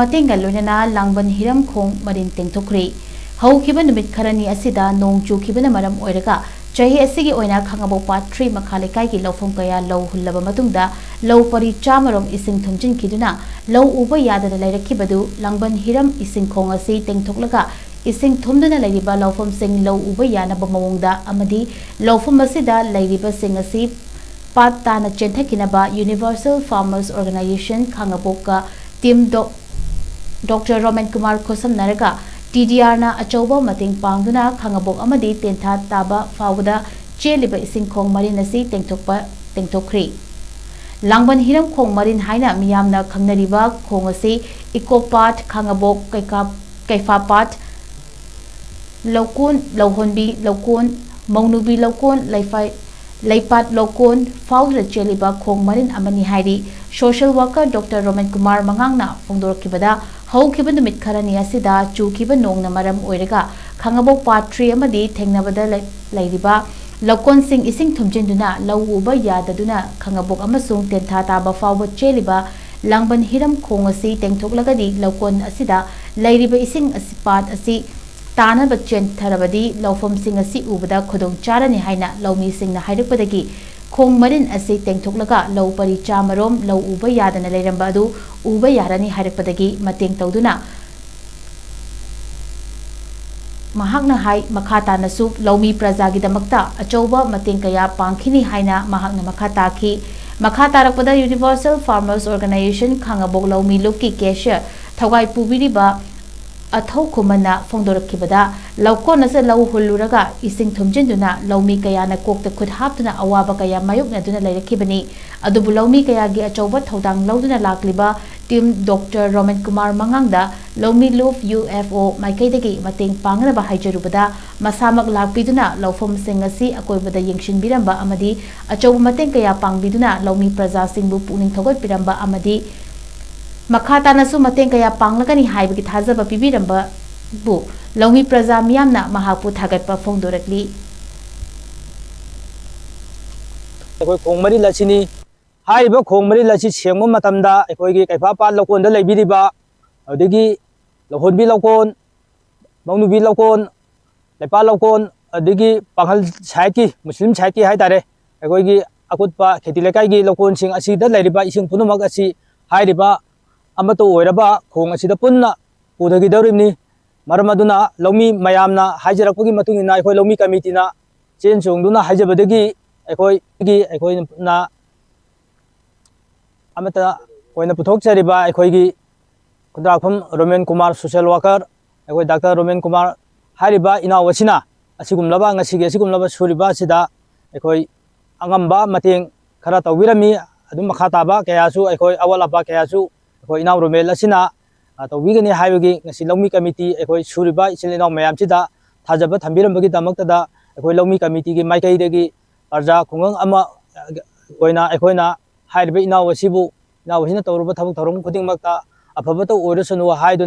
Matengga Loinana Langban Hiram Khong Marin Tengthokhre Haukiba numit kharani asida nong chukibana maram oiraga chahi asigi oina khangabo part 3 makhalekai ki lawfom kaya law hullaba matungda law pari chamarom ising thumjin kiduna law uba yadana lairakibadu Langban Hiram ising Khong asi tengthoklaga ising thumduna lairiba lawfom sing law uba yana bamawongda amadi lawfom asida lairiba sing asi pat tana chenthakinaba Universal Farmers Organization khangaboka team Dr. Romenkumar Kosam Naraga TDR na achauba mating pangduna khangabok amadi tentha taba fawda cheliba ising Khong Marin asi tengthokhre Langban Hiram Khong Marin haina miyamna khangnariba Khong asi ikopat khangabok kaifa pat lokun lohonbi lokun maunubi lokun laipat lokun fawda cheliba Khong Marin amani hairi social worker Dr. Romenkumar mangangna fongdorkibada Haukiba numit kharani asida chukiba nongna maram oiraga khangabok part 3 amadi thengnabada lairiba lokon sing ising thumjinduna law uba yadaduna khangabok amasung tentha taba fawba cheliba Langban Hiram Khong asi tengthoklagadi lokon asida lairiba ising asipat asi tanaba chentharabadi lawfom sing asi ubada khodong charani haina lawmi singna hairukpadagi Khong Marin asi tengthoklaga law pari chamarom law uba yadana leiramba adu uba yarani hairukpadagi mateng tawduna mahakna hai makhata nasu lawmi prajagi damakta achauba mateng kaya pangkhini haina mahakna makhata ki makhata rakpada Universal Farmers Organization khangabok lawmi lupki cashier thawai pubiriba athau khumana fongdorakibada lawko nasa law hulluraga ising thumjinduna lawmi kaya na kokta khut haptuna awaba kaya mayukna duna lairakibani adubu lawmi kaya gi achauba thodang lawduna lakliba team Dr. Romenkumar mangangda lawmi luf UFO maikaidagi mateng pangnaba haijarubada masamak lakpiduna lawfom sing asi akoibada yengshin biramba amadi achauba mateng kaya pangbiduna lawmi praja singbu puning thogot biramba amadi Makhata nasu mateng kaya panglagani haibagi thajaba pibiramba bu lawmi praja miyamna mahapu thagatpa fongdorakli Khong Marin lachini haiba Khong Marin lachi chengmo matamda ekoigi kaifa pa lokon da leibiriba adigi lohonbi lokon maunubi lokon lepa lokon adigi panghal saiki muslim saiki haitare ekoigi akutpa kheti lekai gi lokon sing asi da leiriba ising punumak asi hairiba amato oiraba Khong asida punna pudagi daurimni maramaduna lawmi mayamna haijarakpagi matungina ekoi lawmi committee na chen chongduna haijabadagi ekoi na amata oina puthokchariba ekoigi kudrakham Romenkumar social worker ekoi Dr. Romenkumar hariba inawasina asigumlaba ngasigi asigumlaba suriba sida ekoi angamba mateng khara tawbirami adum makhataba kayasu ekoi awalaba kayasu ekoi inaw romel asina tawbigani haibagi ngasi lawmi committee ekoi suriba isilinaw mayam sida thajaba thambirambagi damaktada ekoi lawmi committee gi maikaidagi arja khungang ama oina ekoina haibe inawasibu inawasina tawruba thabuk tharum khuding makta afaba to oirasanu haidun